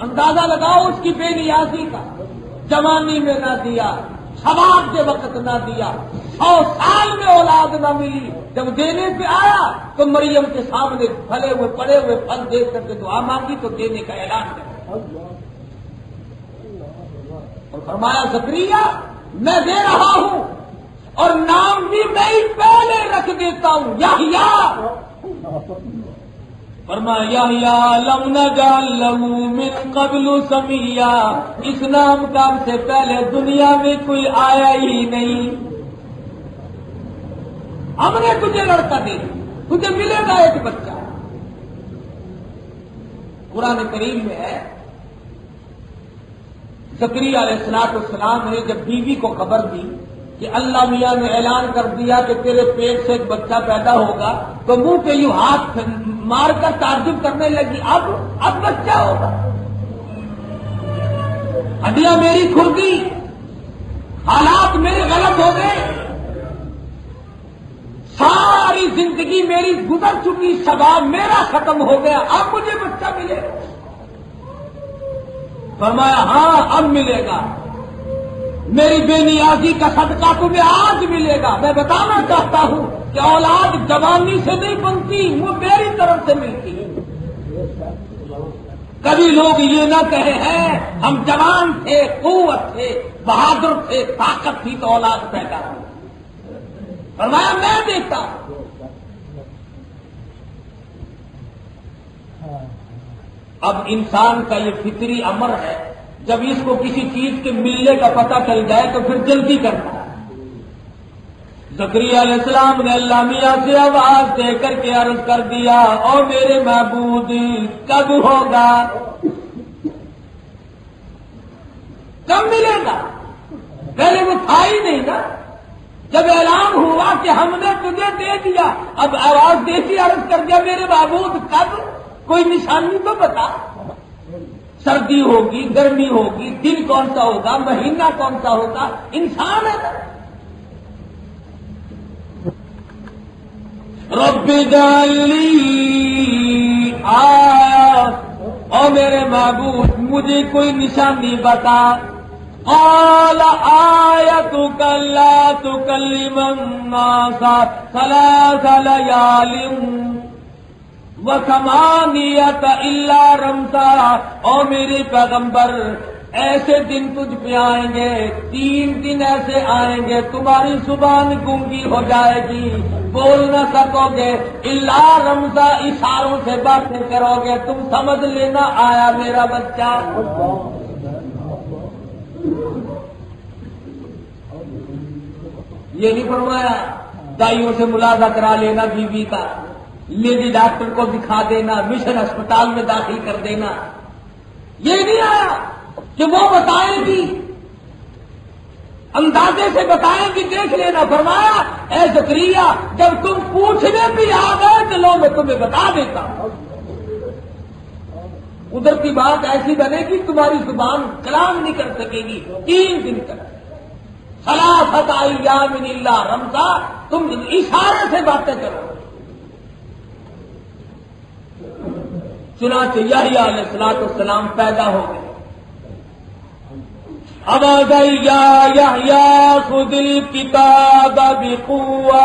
اندازہ لگاؤ اس کی بے نیازی کا. جوانی میں نہ دیا، شباب کے وقت نہ دیا، 100 سال میں اولاد نہ ملی. جب دینے پہ آیا تو مریم کے سامنے پھلے ہوئے پڑے ہوئے پھل دیکھ کر کے دعا مانگی تو دینے کا اعلان کیا اور فرمایا زکریا میں دے رہا ہوں، اور نام بھی میں ہی پہلے رکھ دیتا ہوں، یحییٰ. فرمایا یحییٰ لم نجعل لہ من قبل سمیہ. اس نام کا ہم سے پہلے دنیا میں کوئی آیا ہی نہیں. ہم نے تجھے لڑکا دے، تجھے ملے گا ایک بچہ. قرآن کریم میں ہے زکریا علیہ السلام نے جب بیوی کو خبر دی کہ اللہ میاں نے اعلان کر دیا کہ تیرے پیٹ سے ایک بچہ پیدا ہوگا، تو منہ پہ یوں ہاتھ مار کر تعجب کرنے لگی، اب بچہ ہوگا. ہڈیاں میری کھل گئی، حالات میرے غلط ہو گئے، ساری زندگی میری گزر چکی، ثواب میرا ختم ہو گیا، اب مجھے بچہ ملے گا؟ فرمایا ہاں اب ملے گا، میری بے نیازی کا صدقہ تمہیں آج ملے گا۔ میں بتانا چاہتا ہوں کہ اولاد جوانی سے نہیں بنتی، وہ میری طرف سے ملتی ہے۔ کبھی لوگ یہ نہ کہے ہیں ہم جوان تھے، قوت تھے، بہادر تھے، طاقت تھی تو اولاد پیدا ہوئی۔ فرمایا میں دیتا ہوں۔ اب انسان کا یہ فطری امر ہے، جب اس کو کسی چیز کے ملنے کا پتہ چل جائے تو پھر جلدی کرتا ہے۔ زکریا علیہ السلام نے اللہ میاں سے آواز دے کر کے عرض کر دیا، او میرے معبود کب ہوگا، کب ملے گا؟ پہلے وہ تھا ہی نہیں نا، جب اعلان ہوا کہ ہم نے تجھے دے دیا، اب آواز دیسی عرض کر دیا میرے معبود کب، کوئی نشانی تو بتا، سردی ہوگی، گرمی ہوگی، دن کون سا ہوگا، مہینہ کون سا ہوگا، انسان ہے نا۔ رب اجعل لی آیہ، او میرے معبود مجھے کوئی نشانی بتا۔ قال آیتک لا تکلم الناس ثلاث لیال وثمانیۃ الا رمزا، او میرے پیغمبر ایسے دن تجھ پہ آئیں گے، 3 دن ایسے آئیں گے تمہاری زبان گونگی ہو جائے گی، بول نہ سکو گے، الا رمزا اشاروں سے باتیں کرو گے، تم سمجھ لینا آیا میرا بچہ۔ یہ نہیں فرمایا دائیوں سے ملاحظہ کرا لینا بیوی کا، لیڈی ڈاکٹر کو دکھا دینا، مشن اسپتال میں داخل کر دینا، یہ نہیں آیا کہ وہ بتائے گی، اندازے سے بتائیں گی، دیکھ لینا۔ فرمایا اے زکریا جب تم پوچھنے بھی آ گئے تو لو میں تمہیں بتا دیتا ہوں، ادھر کی بات ایسی بنے گی تمہاری زبان کلام نہیں کر سکے گی 3 دن تک۔ ثلاثۃ ایام الا رمزا، تم اشارے سے باتیں کرو۔ چنانچہ یحییٰ علیہ السلام پیدا ہو گئے۔ آواز آئی یا یحییٰ خذ الکتاب بقوہ،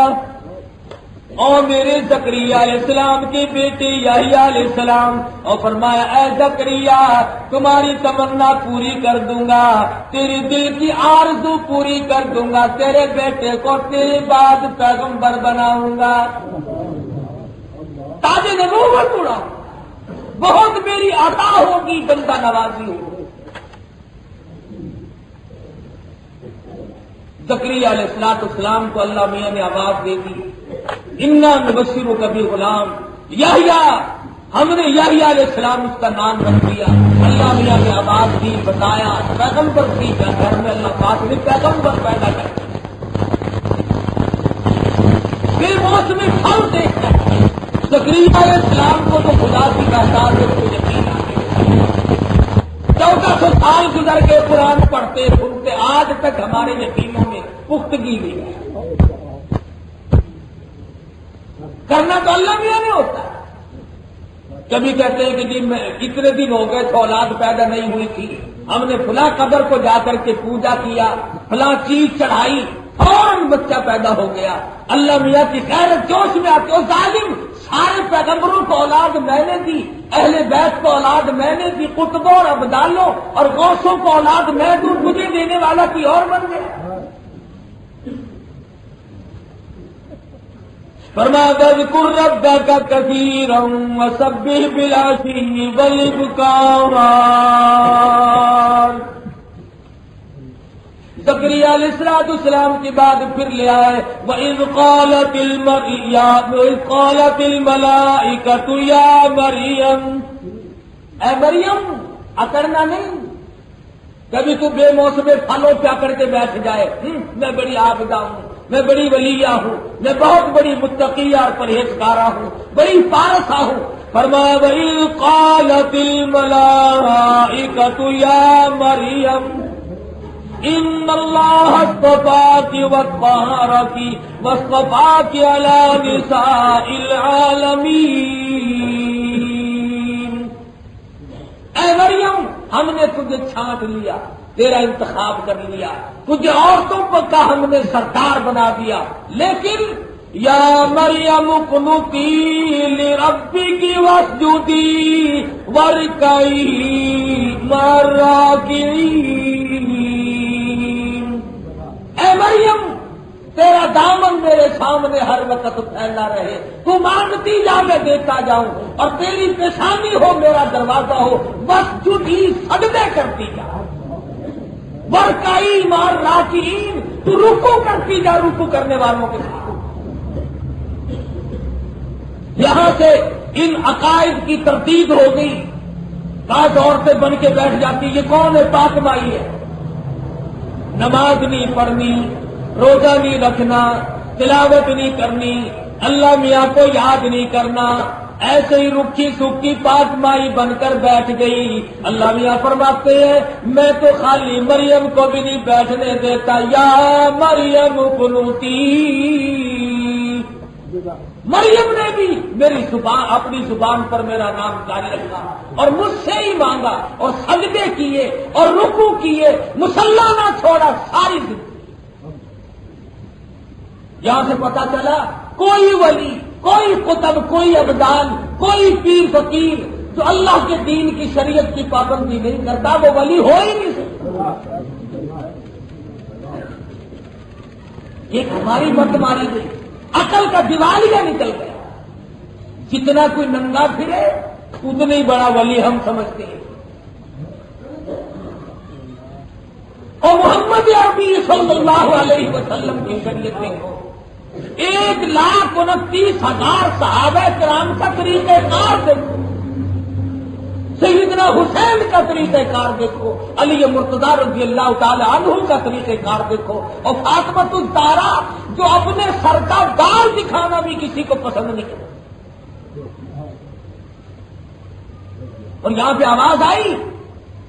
اور میرے زکریا علیہ السلام کے بیٹے یحییٰ علیہ السلام، اور فرمایا اے زکریا تمہاری تمنا پوری کر دوں گا، تیرے دل کی آرزو پوری کر دوں گا، تیرے بیٹے کو تیرے بعد پیغمبر بناؤں گا، تاج نبوت اڑاؤں، بہت میری عطا ہوگی، بندہ نوازی ہوگی۔ زکریا علیہ السلام کو اللہ میاں نے آواز دے دی، انا نبشرک بغلام یحییٰ، ہم نے یحییٰ علیہ السلام اس کا نام رکھ دیا۔ اللہ میاں نے آواز دی، بتایا، پیغمبر کی گھر میں اللہ پاک نے پیغمبر پیدا کر پھر موسم پھل دیکھا۔ زکریا علیہ السلام کو تو خدا کی پہچان میں کوئی یقین آ گیا، 1400 سال گزر کے قرآن پڑھتے سنتے، آج تک ہمارے یقینوں میں پختگی نہیں ہے۔ کرنا تو اللہ میاں نہیں ہوتا۔ کبھی کہتے ہیں کہ جی میں اتنے دن ہو گئے تو اولاد پیدا نہیں ہوئی تھی، ہم نے فلاں قبر کو جا کر کے پوجا کیا، فلاں چیز چڑھائی، فوراً بچہ پیدا ہو گیا۔ اللہ میاں کی خیر جوش میں آتے ہو، ظالم، سارے پیغمبروں کو اولاد میں نے دی، اہل بیت کو اولاد میں نے دی، قطبوں اور ابدالوں اور غوثوں کو اولاد میں دوں، مجھے دینے والا کوئی اور بن گیا۔ فرمایا واذکر ربک کثیرا وسبح بالعشی والابکار۔ زکریا علیہ السلام کی بات پھر لے آئے، وَإِذْ قَالَتِ الْمَلَائِكَةُ يَا مَرْيَمُ، اے مریم اکڑنا نہیں، کبھی تو بے موسم پھلوں پہ اکڑ کے بیٹھ جائے، میں بڑی عابدہ ہوں، میں بڑی ولیہ ہوں، میں بہت بڑی متقیہ اور پرہیزگارہ ہوں، بڑی پارسا ہوں، فرمایا وَإِذْ قَالَتِ الْمَلَائِكَةُ يَا مَرْيَمُ إِنَّ اللَّهَ اصْطَفَاكِ وَطَهَّرَكِ وَاصْطَفَاكِ عَلَى نِسَاءِ الْعَالَمِينَ۔ اے مریم، ہم نے تجھے چھانٹ لیا، تیرا انتخاب کر لیا، تجھے عورتوں کا ہم نے سردار بنا دیا، لیکن یا مریم اقنتی لربک واسجدی وارکعی مع الراکعین۔ اے مریم، تیرا دامن میرے سامنے ہر وقت پھیلا رہے، تو مانگتی جا میں دیتا جاؤں، اور تیری پیشانی ہو میرا دروازہ ہو، واسجدی سجدے کرتی جا، وارکعی مع الراکعین، تو رکوع کرتی جا رکوع کرنے والوں کے ساتھ۔ یہاں سے ان عقائد کی تردید ہو گئی، بعض عورتیں بن کے بیٹھ جاتی، یہ کون ہے؟ پاک مائی ہے، نماز نہیں پڑھنی، روزہ نہیں رکھنا، تلاوت نہیں کرنی، اللہ میاں کو یاد نہیں کرنا، ایسے ہی رکھی سکھی پاک مائی بن کر بیٹھ گئی۔ اللہ میاں فرماتے ہیں میں تو خالی مریم کو بھی نہیں بیٹھنے دیتا، یا مریم قنوتی۔ مریم نے بھی میری زبان، اپنی زبان پر میرا نام جاری رکھا اور مجھ سے ہی مانگا اور سجدے کیے اور رکوع کیے، مصلی نہ چھوڑا ساری زندگی۔ یہاں سے پتا چلا کوئی ولی، کوئی قطب، کوئی ابدال، کوئی پیر فقیر جو اللہ کے دین کی شریعت کی پابندی نہیں کرتا وہ ولی ہو ہی نہیں سکتا۔ ایک ہماری مت ماری گئی، عقل کا دیوالیہ نکل گیا، جتنا کوئی ننگا پھرے اتنا ہی بڑا ولی ہم سمجھتے ہیں۔ اور محمد عربی صلی اللہ علیہ وسلم کی شریعت میں 1,29,000 صحابہ کرام کا طریقہ کار دیکھو، سیدنا حسین کا طریقہ کار دیکھو، علی مرتضیٰ رضی اللہ تعالی عنہ کا طریقہ کار دیکھو، اور فاطمہ الزہرا جو اپنے سر کا بال دکھانا بھی کسی کو پسند نہیں کرتا۔ اور یہاں پہ آواز آئی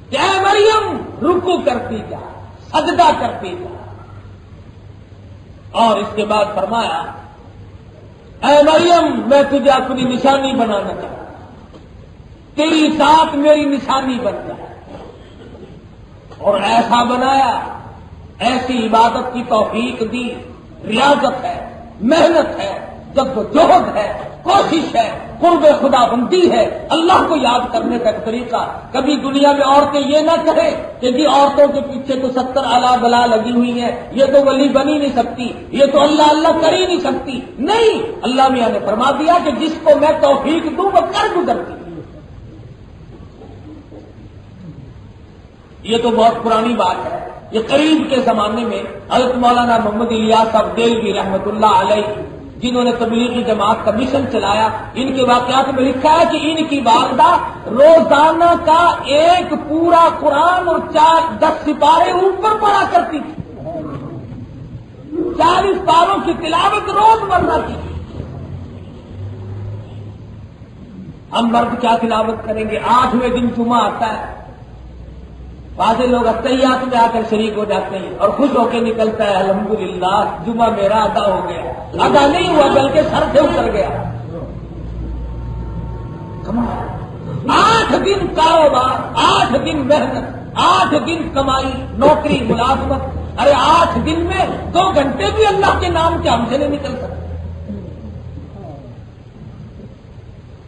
کہ اے مریم رکوع کرتی جا، سجدہ کرتی جا، اور اس کے بعد فرمایا اے مریم میں تجھے اپنی نشانی بنانا چاہتا ہوں، تیری ذات میری نشانی بن جائے، اور ایسا بنایا، ایسی عبادت کی توفیق دی، ریاضت ہے، محنت ہے، جدوجہد ہے، کوشش ہے، قرب خدا بندی ہے، اللہ کو یاد کرنے کا ایک طریقہ۔ کبھی دنیا میں عورتیں یہ نہ کہیں کہ جی عورتوں کے پیچھے تو 70 الا بلا لگی ہوئی ہیں، یہ تو ولی بنی نہیں سکتی، یہ تو اللہ اللہ کر ہی نہیں سکتی۔ نہیں، اللہ میاں نے فرما دیا کہ جس کو میں توفیق دوں وہ کر گزرتی۔ یہ تو بہت پرانی بات ہے، یہ قریب کے زمانے میں حضرت مولانا محمد الیاس صاحب دہلوی رحمۃ اللہ علیہ جنہوں نے تبلیغی جماعت کا مشن چلایا، ان کے واقعات میں لکھا ہے کہ ان کی والدہ روزانہ کا ایک پورا قرآن اور 10 سپارے اوپر پڑھا کرتی تھی، 40 پاروں کی تلاوت روز مرہ کی۔ ہم مرد کیا تلاوت کریں گے؟ 8ویں دن جمعہ آتا ہے، بعض لوگ اتحیات میں آ کر شریک ہو جاتے ہیں اور خوش ہو کے نکلتا ہے الحمدللہ جمعہ میرا ادا ہو گیا۔ ادا نہیں ہوا بلکہ سر سے اتر گیا۔ 8 دن کاروبار، 8 دن محنت، 8 دن کمائی، نوکری، ملازمت، ارے 8 دن میں 2 گھنٹے بھی اللہ کے نام کے ہم سے نہیں نکل سکتے۔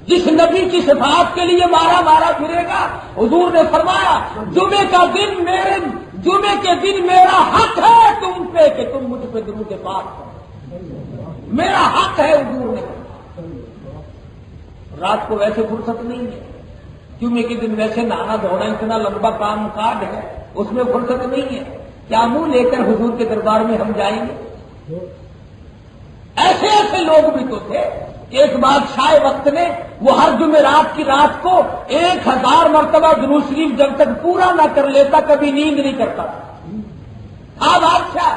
جس نبی کی صفات کے لیے مارا مارا پھرے گا، حضور نے فرمایا جمعے کے دن میرا حق ہے تم پہ کہ تم مجھ پہ درود پاک کرو، میرا حق ہے حضور نے۔ رات کو ویسے فرصت نہیں ہے، جمعے کے دن ویسے نہانا دھونا اتنا لمبا کام کاج ہے، اس میں فرصت نہیں ہے، کیا منہ لے کر حضور کے دربار میں ہم جائیں گے؟ ایسے ایسے لوگ بھی تو تھے، ایک بادشاہ وقت نے وہ ہر جمعرات کی رات کو 1000 مرتبہ درود شریف جب تک پورا نہ کر لیتا کبھی نیند نہیں کرتا تھا بادشاہ۔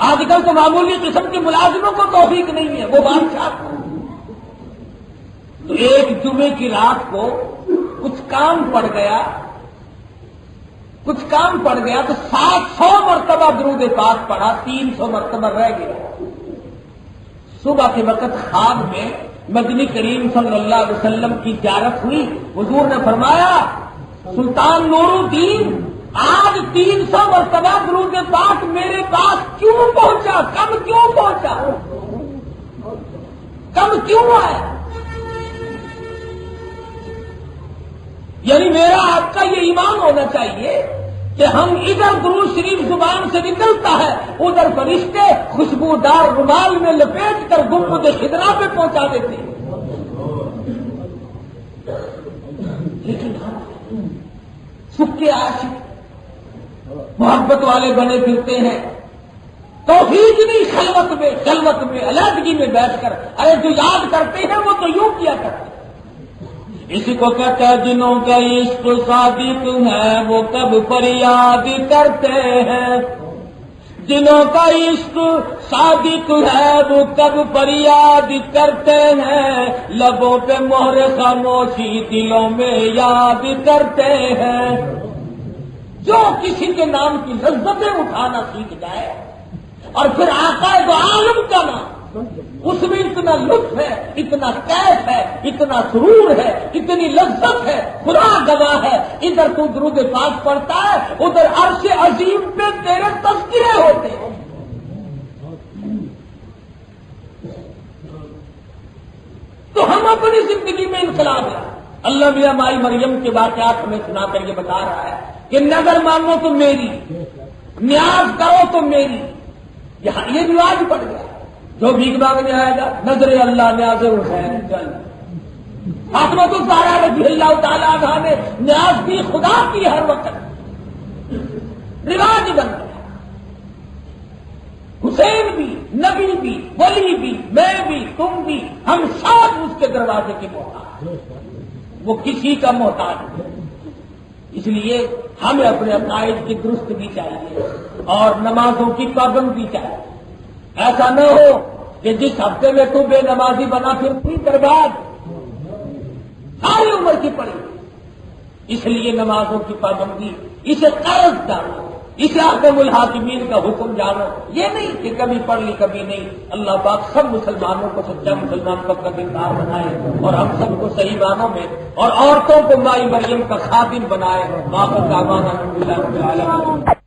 آج کل تو معمولی قسم کے ملازموں کو توفیق نہیں ہے، وہ بادشاہ ایک جمعے کی رات کو کچھ کام پڑ گیا تو 700 مرتبہ درود پاک پڑھا، 300 مرتبہ رہ گیا۔ صبح کے وقت خواب میں مدنی کریم صلی اللہ علیہ وسلم کی زیارت ہوئی۔ حضور نے فرمایا سلطان نور الدین آج 300 مرتبہ درود پاک میرے پاس کیوں پہنچا، کم کیوں پہنچا، کم کیوں آیا؟ یعنی میرا آپ کا یہ ایمان ہونا چاہیے کہ ہم ادھر درود شریف زبان سے نکلتا ہے، ادھر فرشتے خوشبودار رومال میں لپیٹ کر گنبد خضرا پہ پہنچا دیتے ہیں۔ لیکن ہم سکے عاشق محبت والے بنے پھرتے ہیں، توحید نہیں، خلوت میں علیحدگی میں بیٹھ کر ارے جو یاد کرتے ہیں وہ تو یوں کیا کرتے ہیں۔ اسی کو کہتا ہے جنہوں کا عشق صادق ہے وہ کب فریاد کرتے ہیں، جنہوں کا عشق صادق ہے وہ کب فریاد کرتے ہیں، لبوں پہ مہر خاموشی دلوں میں یاد کرتے ہیں۔ جو کسی کے نام کی لذتیں اٹھانا سیکھ جائے اور پھر آقا دو عالم کا نام، اس میں اتنا لطف ہے، اتنا کیف ہے، اتنا سرور ہے، اتنی لذت ہے، خدا گواہ ہے، ادھر تو درود پاک پڑھتا ہے ادھر عرش عظیم پہ تیرے تذکرے ہوتے ہیں۔ تو ہم اپنی زندگی میں انقلاب ہے۔ اللہ میاں مائی مریم کے واقعات ہمیں سنا کر یہ بتا رہا ہے کہ نظر مانگو تو میری، نیاز کرو تو میری۔ یہاں یہ رواج پڑ گیا، جو بھیک مانگنے آئے گا نظر اللہ نیاز حسین چل۔ فاطمہ الزہرا رضی اللہ تعالیٰ عنہا نے نیاز بھی خدا کی ہر وقت، رواج بن گیا۔ حسین بھی، نبی بھی، ولی بھی، میں بھی، تم بھی، ہم سب اس کے دروازے کے محتاج، وہ کسی کا محتاج نہیں۔ اس لیے ہمیں اپنے عقائد کی درستگی چاہیے اور نمازوں کی پابندی چاہیے۔ ایسا نہ ہو کہ جس ہفتے میں تو بے نمازی بنا پھر پوری برباد ساری عمر کی پڑی۔ اس لیے نمازوں کی پابندی، اسے قرض جانو، اسے احکم الحاکمین کا حکم جانو، یہ نہیں کہ کبھی پڑھ لی کبھی نہیں۔ اللہ پاک سب مسلمانوں کو سچا مسلمان کا کردار بنائے اور ہم سب کو صحیح معنوں میں اور عورتوں کو مائی مریم کا خادم بنائے۔ ماں کا کامانہ الحمد للہ رب العالمین۔